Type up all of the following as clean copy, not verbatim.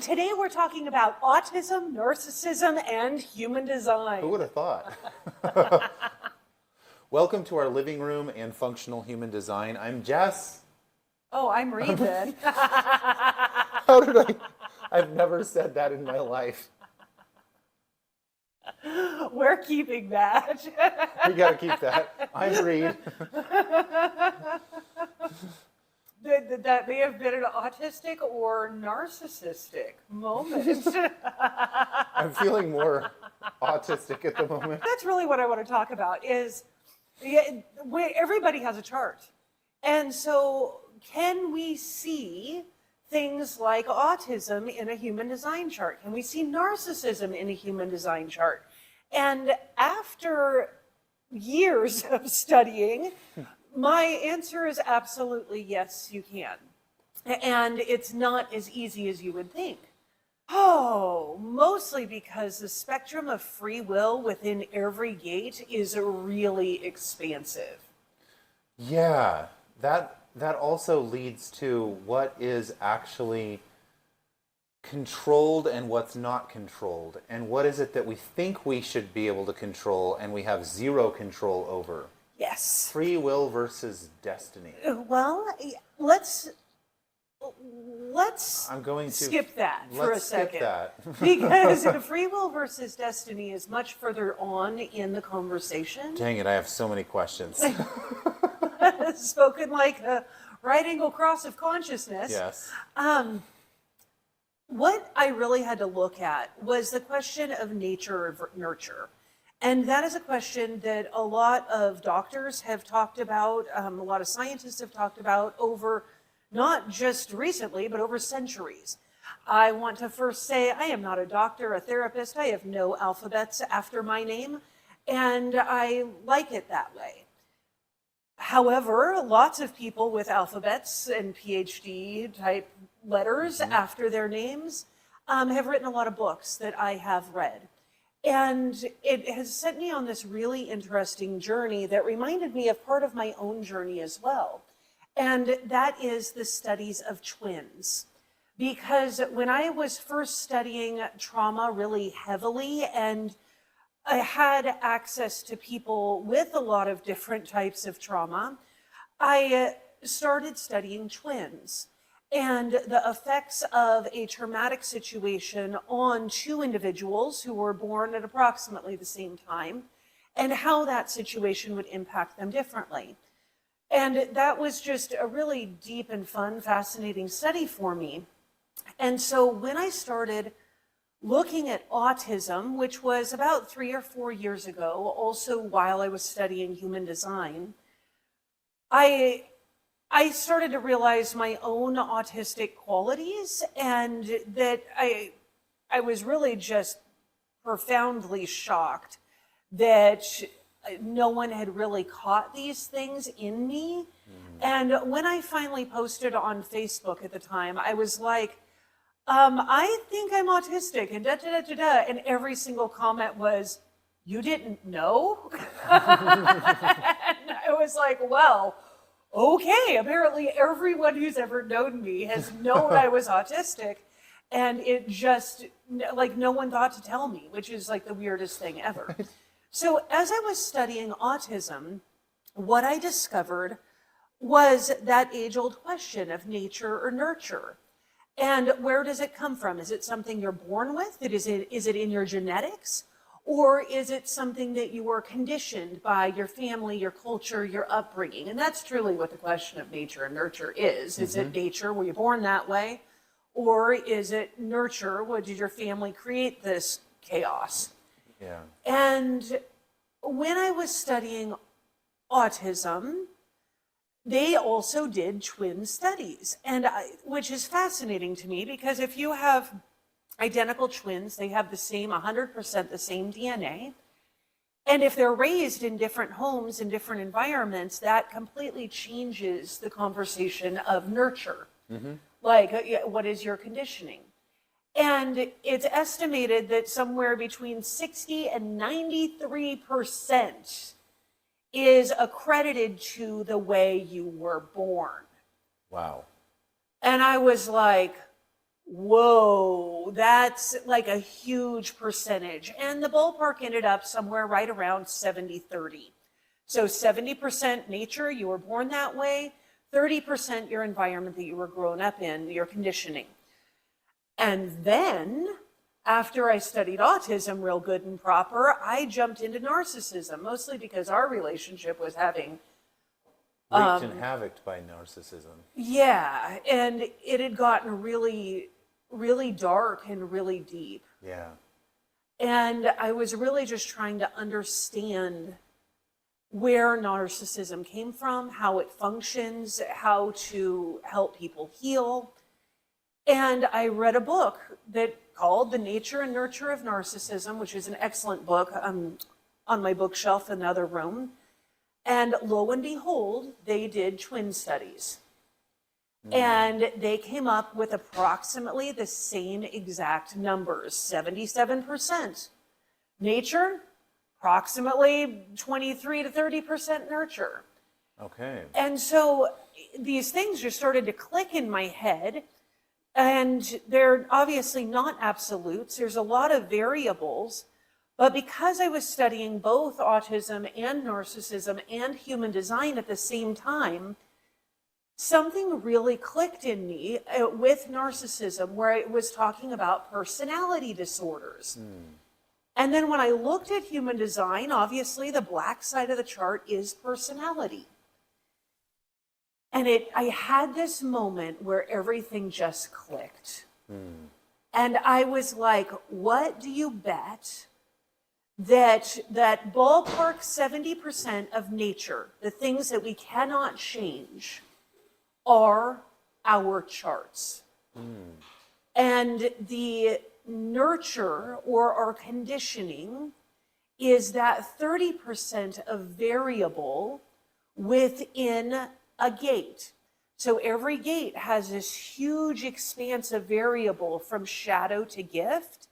Today we're talking about autism, narcissism, and human design. Who would have thought? Welcome to our living room and functional human design. I'm Jess. Oh, I'm Regan. How did I? I've never said that in my life. We're keeping that. We got to keep that. I'm Reed. That may have been an autistic or narcissistic moment. I'm feeling more autistic at the moment. That's really what I want to talk about is everybody has a chart. And so can we see things like autism in a human design chart? Can we see narcissism in a human design chart? And after years of studying, my answer is absolutely yes, you can. And it's not as easy as you would think. Oh, mostly because the spectrum of free will within every gate is really expansive. Yeah, that also leads to what is actually controlled and what's not controlled. And what is it that we think we should be able to control and we have zero control over? Yes. Free will versus destiny. Well, let's I'm going to skip that for a second. Skip that. Because free will versus destiny is much further on in the conversation. Dang it, I have so many questions. Spoken like a right angle cross of consciousness. Yes. What I really had to look at was the question of nature or nurture. And that is a question that a lot of doctors have talked about, a lot of scientists have talked about over not just recently, but over centuries. I want to first say I am not a doctor, a therapist. I have no alphabets after my name, and I like it that way. However, lots of people with alphabets and PhD type letters after their names have written a lot of books that I have read. And it has sent me on this really interesting journey that reminded me of part of my own journey as well. And that is the studies of twins. Because when I was first studying trauma really heavily, and I had access to people with a lot of different types of trauma, I started studying twins and the effects of a traumatic situation on two individuals who were born at approximately the same time, and how that situation would impact them differently. And that was just a really deep and fun, fascinating study for me. And so when I started looking at autism, which was about 3 or 4 years ago, also while I was studying human design, I started to realize my own autistic qualities, and that I was really just profoundly shocked that no one had really caught these things in me. And when I finally posted on Facebook at the time, I was like, I think I'm autistic, and da-da-da-da-da, and every single comment was, you didn't know? And I was like, well, okay, apparently everyone who's ever known me has known I was autistic, and it just, like, no one thought to tell me, which is like the weirdest thing ever. So as I was studying autism, what I discovered was that age-old question of nature or nurture. And where does it come from? Is it something you're born with? Is it in your genetics? Or is it something that you were conditioned by your family, your culture, your upbringing? And that's truly what the question of nature and nurture is. Is it nature? Were you born that way? Or is it nurture? What did your family create this chaos? Yeah. And when I was studying autism, they also did twin studies, which is fascinating to me, because if you have identical twins, they have the same 100% the same DNA. And if they're raised in different homes, in different environments, that completely changes the conversation of nurture. Like, what is your conditioning? And it's estimated that somewhere between 60 and 93% is accredited to the way you were born. Wow. And I was like, whoa, that's like a huge percentage. And the ballpark ended up somewhere right around 70-30. So 70% nature, you were born that way, 30% your environment that you were grown up in, your conditioning. And then, after I studied autism real good and proper, I jumped into narcissism, mostly because our relationship was having Wreaked and havoc by narcissism. yeah, and it had gotten really, really dark and really deep. Yeah. And I was really just trying to understand where narcissism came from, how it functions, how to help people heal. And I read a book that called The Nature and Nurture of Narcissism, which is an excellent book on my bookshelf in the other room. And lo and behold, they did twin studies. And they came up with approximately the same exact numbers, 77% nature, approximately 23 to 30% nurture. Okay. And so these things just started to click in my head, and they're obviously not absolutes. There's a lot of variables, but because I was studying both autism and narcissism and human design at the same time, something really clicked in me with narcissism, where it was talking about personality disorders. And then when I looked at human design, obviously the black side of the chart is personality. And I had this moment where everything just clicked. And I was like, what do you bet that ballpark 70% of nature, the things that we cannot change, are our charts? And the nurture, or our conditioning, is that 30% of variable within a gate. So every gate has this huge expanse of variable from shadow to gift,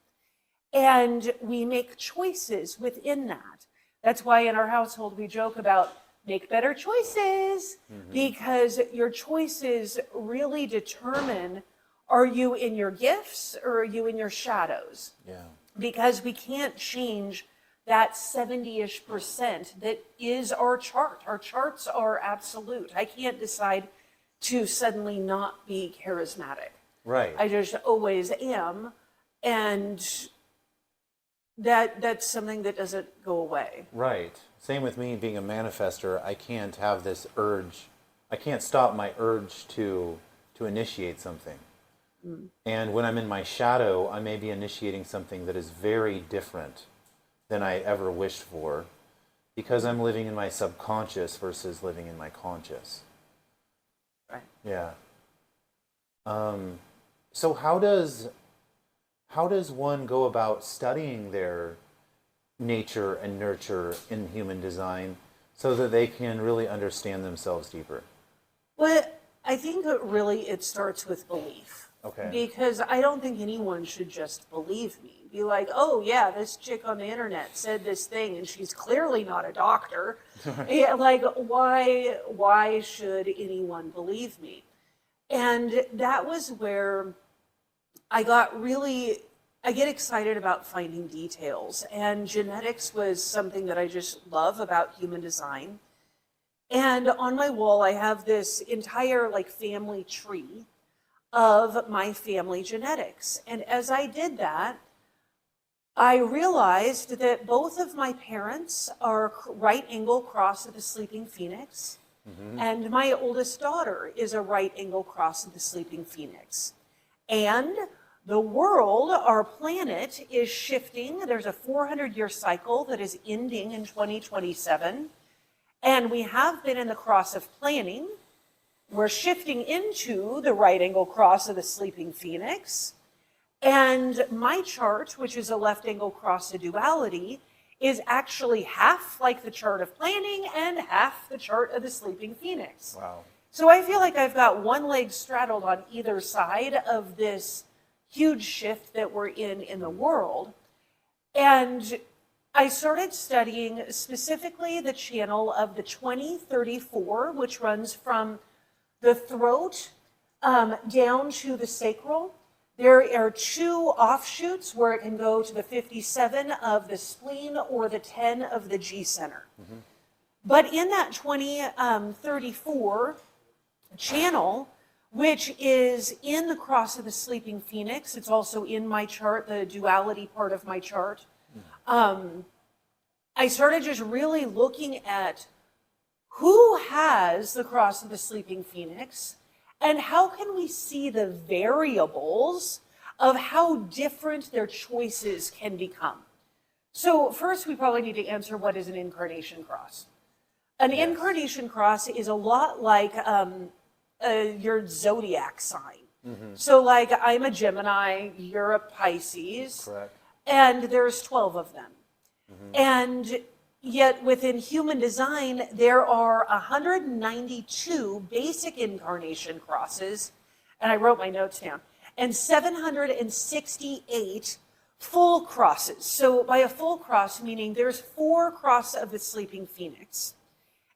and we make choices within that. That's why in our household we joke about make better choices, because your choices really determine, are you in your gifts or are you in your shadows? Yeah. Because we can't change that 70-ish% that is our chart. Our charts are absolute. I can't decide to suddenly not be charismatic. Right. I just always am. And that's something that doesn't go away. Right. Same with me being a manifester. I can't have this urge. I can't stop my urge to initiate something. And when I'm in my shadow, I may be initiating something that is very different than I ever wished for, because I'm living in my subconscious versus living in my conscious. Right. Yeah. So how does one go about studying their nature and nurture in human design so that they can really understand themselves deeper? Well, I think it starts with belief. Okay. Because I don't think anyone should just believe me. Be like, oh yeah, this chick on the internet said this thing and she's clearly not a doctor. Yeah, like, why should anyone believe me? And that was where I get excited about finding details. And genetics was something that I just love about human design. And on my wall, I have this entire family tree of my family genetics. And as I did that, I realized that both of my parents are right angle cross of the sleeping phoenix, and my oldest daughter is a right angle cross of the sleeping phoenix. And the world, our planet, is shifting. There's a 400-year cycle that is ending in 2027. And we have been in the cross of planning. We're shifting into the right angle cross of the sleeping phoenix. And my chart, which is a left angle cross of duality, is actually half like the chart of planning and half the chart of the sleeping phoenix. Wow. So I feel like I've got one leg straddled on either side of this huge shift that we're in the world. And I started studying specifically the channel of the 2034, which runs from the throat down to the sacral. There are 2 offshoots where it can go to the 57 of the spleen or the 10 of the G center. But in that 2034 channel, which is in the cross of the sleeping phoenix, it's also in my chart, the duality part of my chart. I started just really looking at who has the cross of the sleeping phoenix, and how can we see the variables of how different their choices can become. So first, we probably need to answer, what is an incarnation cross? An incarnation cross is a lot like your zodiac sign. So like, I'm a Gemini, you're a Pisces. Correct. And there's 12 of them. And yet within human design, there are 192 basic incarnation crosses, and I wrote my notes down, and 768 full crosses. So by a full cross, meaning there's 4 crosses of the sleeping phoenix.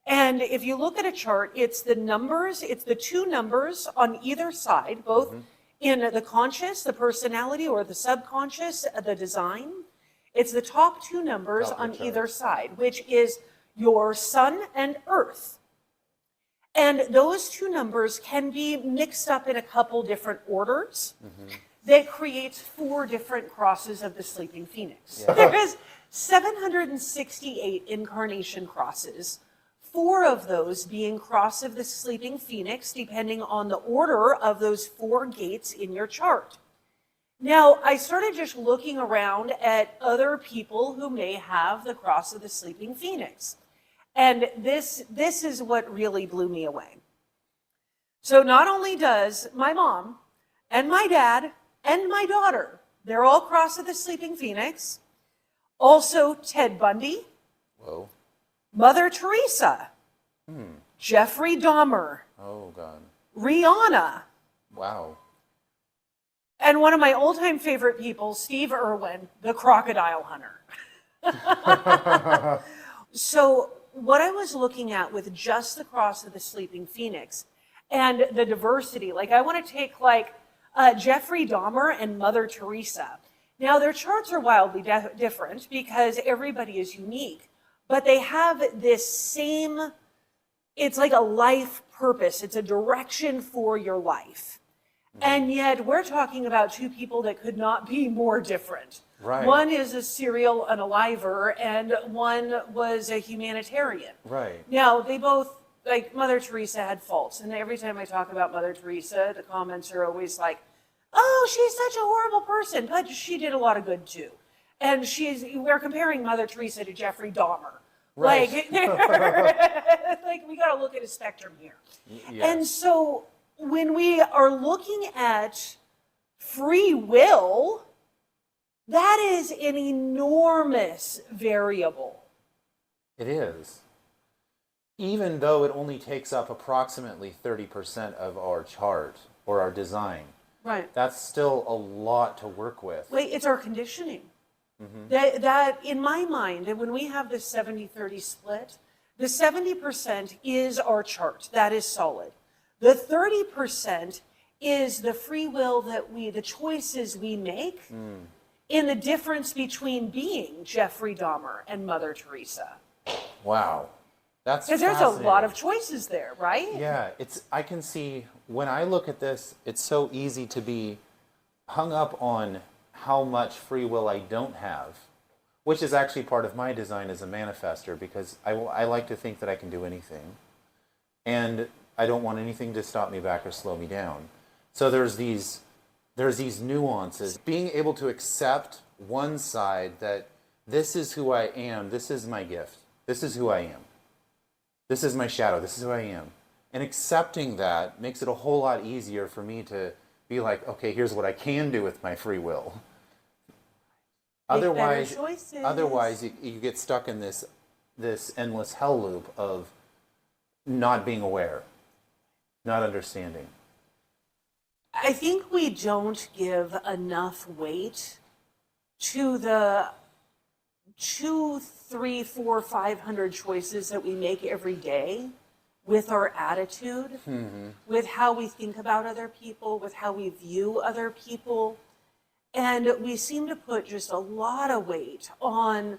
And if you look at a chart, it's the numbers, it's the 2 numbers on either side, both in the conscious, the personality, or the subconscious, the design. It's the top 2 numbers on either side, which is your sun and earth. And those 2 numbers can be mixed up in a couple different orders. That creates 4 different crosses of the sleeping phoenix. Yeah. There is 768 incarnation crosses, 4 of those being cross of the sleeping phoenix, depending on the order of those 4 gates in your chart. Now, I started just looking around at other people who may have the cross of the sleeping phoenix. And this is what really blew me away. So not only does my mom and my dad and my daughter, they're all cross of the sleeping phoenix. Also Ted Bundy. Whoa. Mother Teresa. Jeffrey Dahmer. Oh, God. Rihanna. Wow. And one of my old-time favorite people, Steve Irwin, the crocodile hunter. So what I was looking at with just the cross of the sleeping phoenix and the diversity, like I want to take like Jeffrey Dahmer and Mother Teresa. Now their charts are wildly different because everybody is unique, but they have this same, it's like a life purpose. It's a direction for your life. And yet we're talking about 2 people that could not be more different. Right. One is a serial unaliver and one was a humanitarian. Right. Now, they both, like Mother Teresa had faults. And every time I talk about Mother Teresa, the comments are always like, oh, she's such a horrible person, but she did a lot of good too. And we're comparing Mother Teresa to Jeffrey Dahmer. Right. Like we got to look at a spectrum here. Yes. And so when we are looking at free will, that is an enormous variable. It is. Even though it only takes up approximately 30% of our chart or our design. Right. That's still a lot to work with. Wait, it's our conditioning. That in my mind, and when we have this 70-30 split, the 70% is our chart. That is solid. The 30% is the free will the choices we make in the difference between being Jeffrey Dahmer and Mother Teresa. Wow. That's because there's a lot of choices there, right? Yeah, I can see, when I look at this, it's so easy to be hung up on how much free will I don't have, which is actually part of my design as a manifester, because I like to think that I can do anything. And I don't want anything to stop me back or slow me down. So there's these nuances. Being able to accept one side that this is who I am, this is my gift, this is who I am. This is my shadow, this is who I am. And accepting that makes it a whole lot easier for me to be like, okay, here's what I can do with my free will. Otherwise, you get stuck in this endless hell loop of not being aware, not understanding. I think we don't give enough weight to the 200, 300, 400, 500 choices that we make every day with our attitude, with how we think about other people, with how we view other people. And we seem to put just a lot of weight on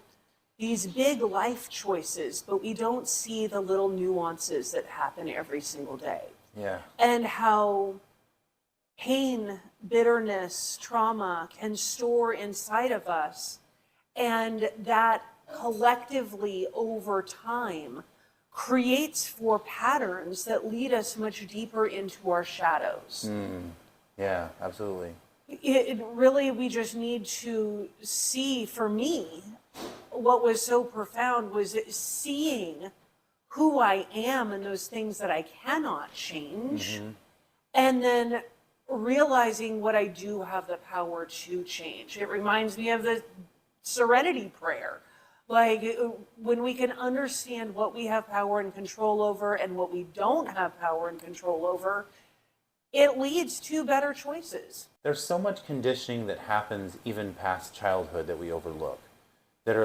these big life choices, but we don't see the little nuances that happen every single day. Yeah. And how pain, bitterness, trauma can store inside of us, and that collectively over time creates for patterns that lead us much deeper into our shadows. Yeah, absolutely. It really, we just need to see, for me, what was so profound was seeing who I am and those things that I cannot change, and then realizing what I do have the power to change. It reminds me of the serenity prayer. Like, when we can understand what we have power and control over and what we don't have power and control over, it leads to better choices. There's so much conditioning that happens even past childhood that we overlook, that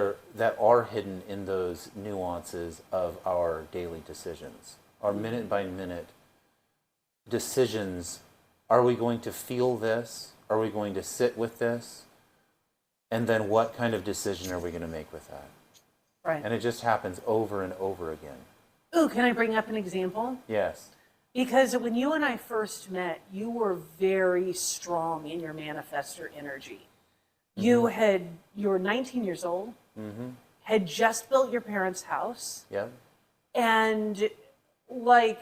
are hidden in those nuances of our daily decisions, our minute by minute decisions. Are we going to feel this? Are we going to sit with this? And then what kind of decision are we going to make with that? Right. And it just happens over and over again. Ooh, can I bring up an example? Yes. Because when you and I first met, you were very strong in your manifestor energy. You were 19 years old, had just built your parents' house. Yeah. And like,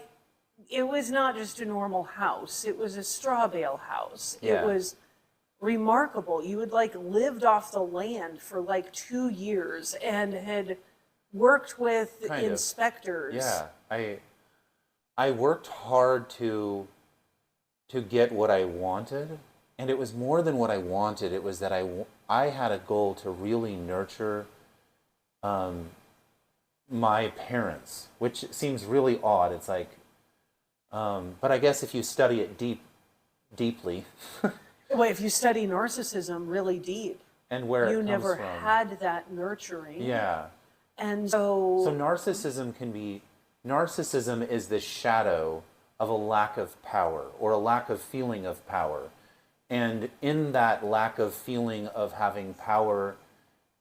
it was not just a normal house. It was a straw bale house. Yeah. It was remarkable. You had like lived off the land for like 2 years and had worked with Kind of. inspectors. Yeah. I worked hard to get what I wanted, and it was more than what I wanted. It was that I had a goal to really nurture my parents, which seems really odd. It's like, but I guess if you study it deeply, Well, if you study narcissism really deep, and where you it comes never from. had that nurturing. Yeah. And so Narcissism is the shadow of a lack of power or a lack of feeling of power. And in that lack of feeling of having power,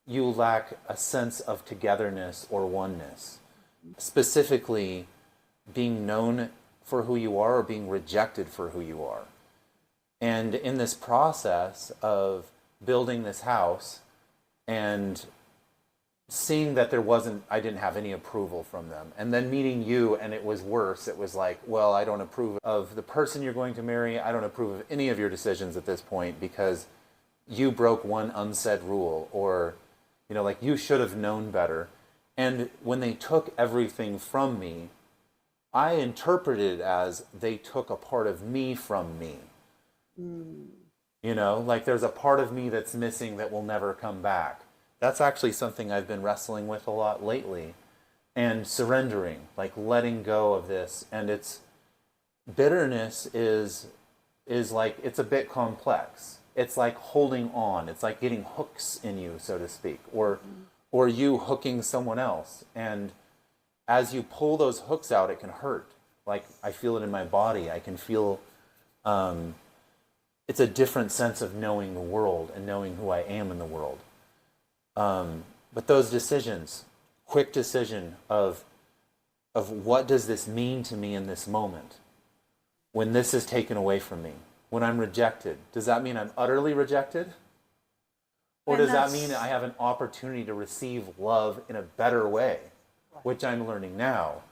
you lack a sense of togetherness or oneness. Specifically, being known for who you are or being rejected for who you are. And in this process of building this house and seeing that I didn't have any approval from them. And then meeting you, and it was worse. It was like, well, I don't approve of the person you're going to marry. I don't approve of any of your decisions at this point because you broke one unsaid rule, or, like, you should have known better. And when they took everything from me, I interpreted it as they took a part of me from me. Like there's a part of me that's missing that will never come back. That's actually something I've been wrestling with a lot lately, and surrendering, like letting go of this. And bitterness is like, it's a bit complex. It's like holding on. It's like getting hooks in you, so to speak, or you hooking someone else. And as you pull those hooks out, it can hurt. Like, I feel it in my body. I can feel, it's a different sense of knowing the world and knowing who I am in the world. But those decisions, quick decision of what does this mean to me in this moment? When this is taken away from me, when I'm rejected, does that mean I'm utterly rejected? Or does that mean I have an opportunity to receive love in a better way, which I'm learning now?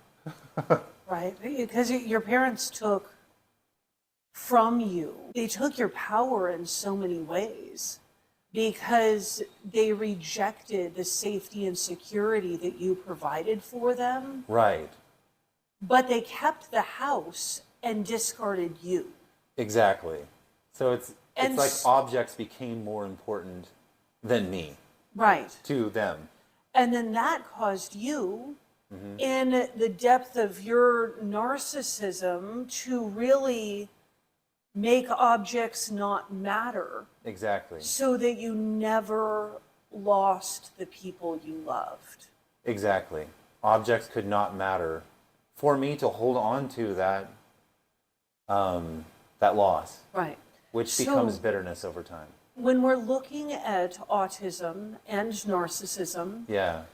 Right, because your parents took from you, they took your power in so many ways, because they rejected the safety and security that you provided for them. Right. But they kept the house and discarded you. Exactly. So it's like objects became more important than me. Right. To them. And then that caused you, in the depth of your narcissism, to really make objects not matter. Exactly. So that you never lost the people you loved. Exactly. Objects could not matter for me to hold on to that loss, Right. which So- becomes bitterness over time. When we're looking at autism and narcissism, Yeah.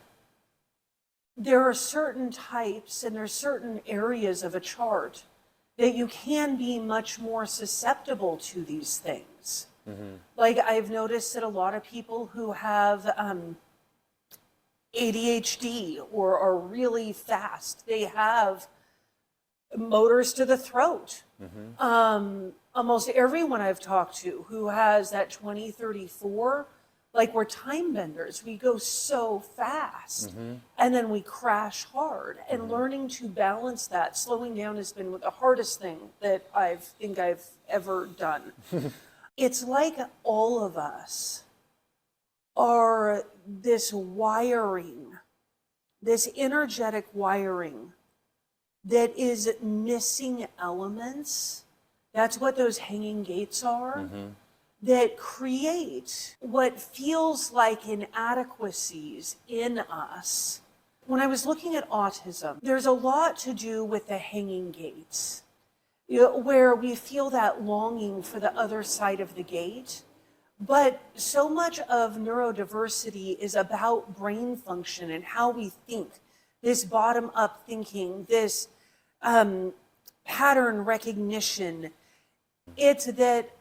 there are certain types and there's certain areas of a chart that you can be much more susceptible to these things. Like I've noticed that a lot of people who have ADHD or are really fast, they have motors to the throat. Almost everyone I've talked to who has that 2034, like we're time benders, we go so fast and then we crash hard. And learning to balance that, slowing down has been the hardest thing that I think I've ever done. It's like all of us are this wiring, this energetic wiring that is missing elements. That's what those hanging gates are, that create what feels like inadequacies in us. When I was looking at autism, there's a lot to do with the hanging gates, where we feel that longing for the other side of the gate. But so much of neurodiversity is about brain function and how we think, this bottom-up thinking, this pattern recognition. It's that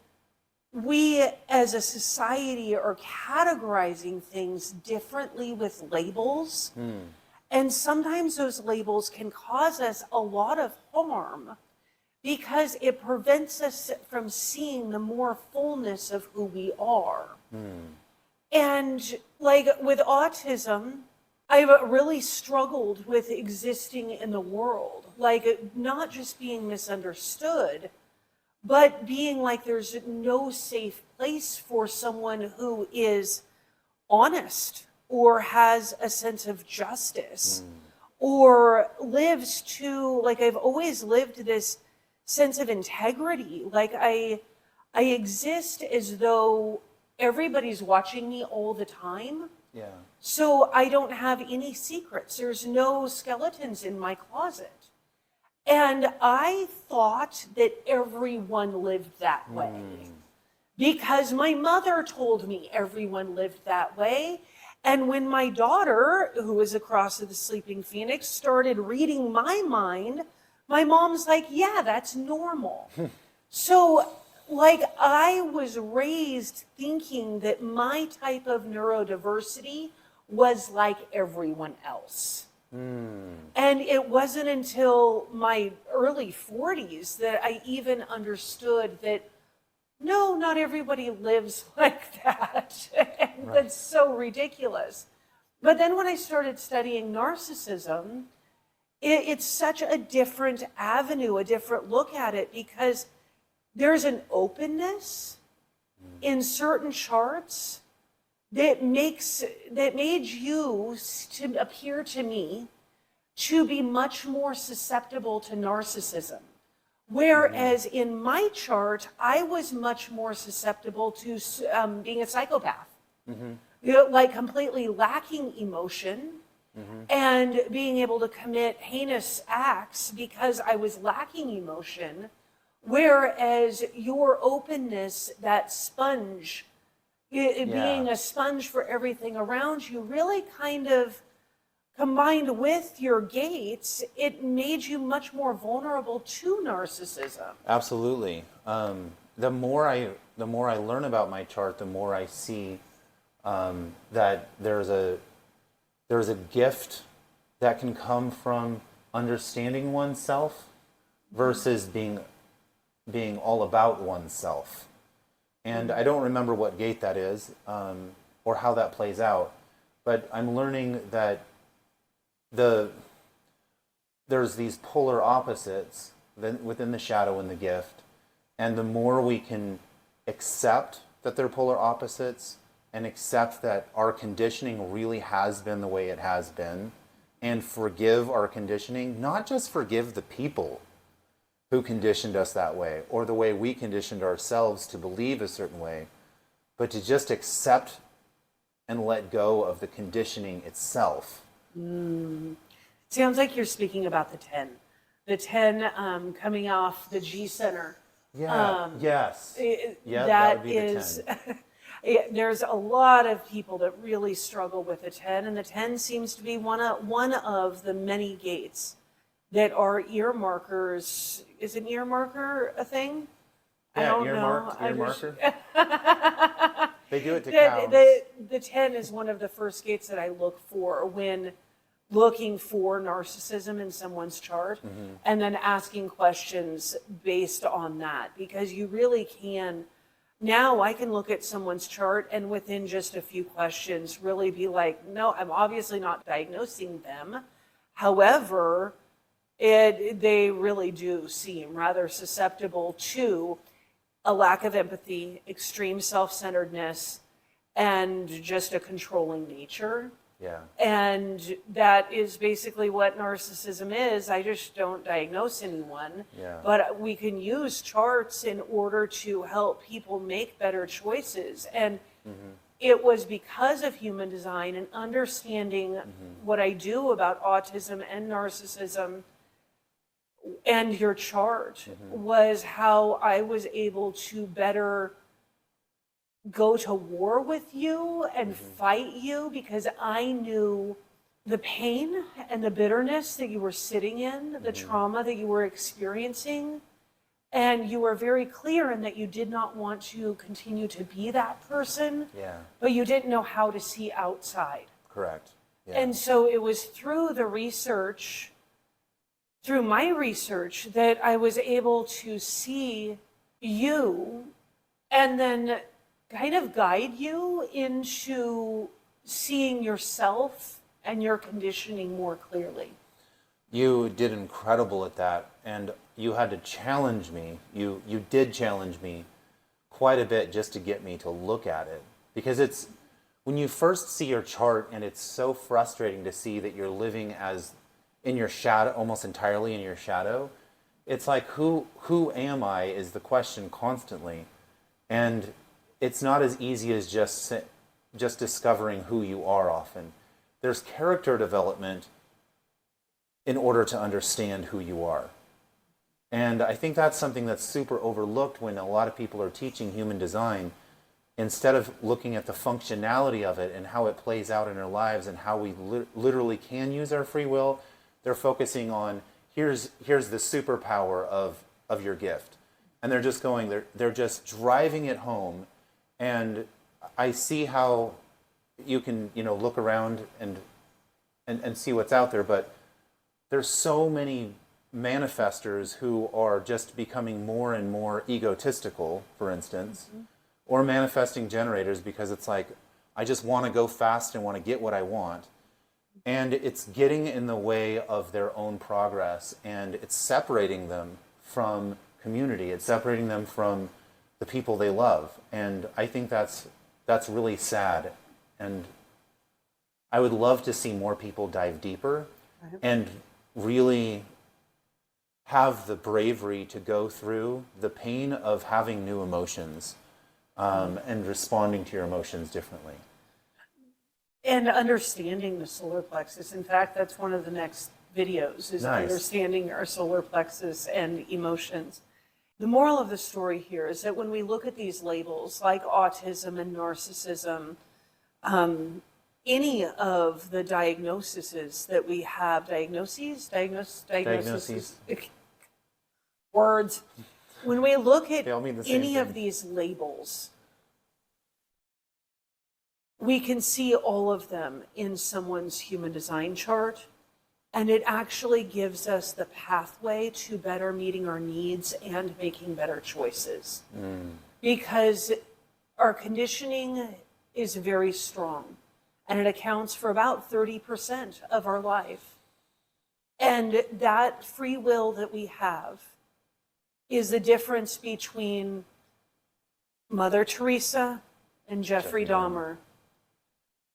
we as a society are categorizing things differently with labels. And sometimes those labels can cause us a lot of harm because it prevents us from seeing the more fullness of who we are. And like with autism, I've really struggled with existing in the world, like not just being misunderstood, but being like there's no safe place for someone who is honest or has a sense of justice or lives to, like I've always lived this sense of integrity. Like I exist as though everybody's watching me all the time. Yeah. So I don't have any secrets. There's no skeletons in my closet. And I thought that everyone lived that way because my mother told me everyone lived that way. And when my daughter, who was across of the Sleeping Phoenix, started reading my mind, my mom's like, yeah, that's normal. So like I was raised thinking that my type of neurodiversity was like everyone else. And it wasn't until my early 40s that I even understood that no, not everybody lives like that. And that's so ridiculous. But then when I started studying narcissism, it's such a different avenue, a different look at it, because there's an openness in certain charts that made you to appear to me to be much more susceptible to narcissism. Whereas in my chart, I was much more susceptible to being a psychopath, like completely lacking emotion and being able to commit heinous acts because I was lacking emotion. Whereas your openness, that sponge, being a sponge for everything around you, really kind of combined with your gates, it made you much more vulnerable to narcissism. Absolutely. The more I learn about my chart, the more I see that there's a gift that can come from understanding oneself versus being all about oneself. And I don't remember what gate that is or how that plays out, but I'm learning that there's these polar opposites within the shadow and the gift, and the more we can accept that they're polar opposites and accept that our conditioning really has been the way it has been, and forgive our conditioning, not just forgive the people who conditioned us that way or the way we conditioned ourselves to believe a certain way, but to just accept and let go of the conditioning itself. Sounds like you're speaking about the 10. the 10 coming off the G center. Yeah. Yes. Yeah, that That would be the is, 10. there's a lot of people that really struggle with the 10, and the 10 seems to be one of the many gates that are ear markers. Is an ear marker a thing? I Yeah, don't ear know. marker. They do it to The, cows. the 10 is one of the first gates that I look for when looking for narcissism in someone's chart, and then asking questions based on that, because you really can. Now I can look at someone's chart and within just a few questions really be like, no, I'm obviously not diagnosing them. However, they really do seem rather susceptible to a lack of empathy, extreme self-centeredness, and just a controlling nature. Yeah. And that is basically what narcissism is. I just don't diagnose anyone. Yeah. But we can use charts in order to help people make better choices. And it was because of human design and understanding what I do about autism and narcissism and your chart was how I was able to better go to war with you and fight you, because I knew the pain and the bitterness that you were sitting in, the trauma that you were experiencing, and you were very clear in that you did not want to continue to be that person, Yeah. but you didn't know how to see outside. Correct. Yeah. And so it was through my research, that I was able to see you and then kind of guide you into seeing yourself and your conditioning more clearly. You did incredible at that, and you had to challenge me. You did challenge me quite a bit just to get me to look at it, because it's when you first see your chart, and it's so frustrating to see that you're living as in your shadow, almost entirely in your shadow. It's like, who am I is the question constantly, and it's not as easy as just discovering who you are. Often there's character development in order to understand who you are. And I think that's something that's super overlooked when a lot of people are teaching human design. Instead of looking at the functionality of it and how it plays out in our lives and how we literally can use our free will, they're focusing on here's the superpower of your gift. And they're just they're just driving it home. And I see how you can, look around and see what's out there, but there's so many manifestors who are just becoming more and more egotistical, for instance, or manifesting generators, because it's like, I just want to go fast and want to get what I want. And it's getting in the way of their own progress, and it's separating them from community. It's separating them from the people they love. And I think that's really sad. And I would love to see more people dive deeper and really have the bravery to go through the pain of having new emotions and responding to your emotions differently. And understanding the solar plexus. In fact, that's one of the next videos, is Nice. understanding our solar plexus and emotions. The moral of the story here is that when we look at these labels like autism and narcissism, any of the diagnoses that we have, diagnoses, words, when we look at They all mean the same any of thing. these labels, we can see all of them in someone's human design chart. And it actually gives us the pathway to better meeting our needs and making better choices. Because our conditioning is very strong, and it accounts for about 30% of our life. And that free will that we have is the difference between Mother Teresa and Jeffrey Dahmer,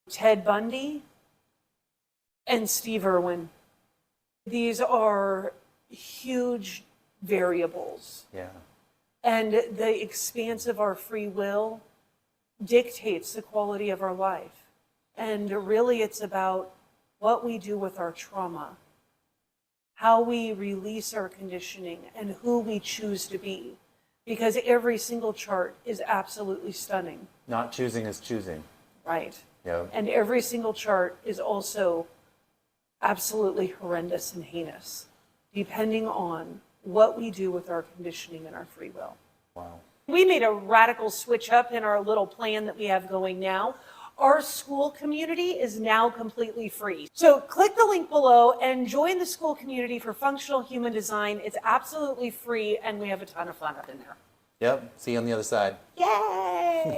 Ted Bundy and Steve Irwin. These are huge variables. Yeah. And the expanse of our free will dictates the quality of our life. And really, it's about what we do with our trauma. how we release our conditioning, and who we choose to be. Because every single chart is absolutely stunning. Not choosing is choosing. Right. Yeah. And every single chart is also absolutely horrendous and heinous, depending on what we do with our conditioning and our free will. Wow. We made a radical switch up in our little plan that we have going now. Our Skool community is now completely free. So click the link below and join the Skool community for functional human design. It's absolutely free, and we have a ton of fun up in there. Yep. See you on the other side. Yay!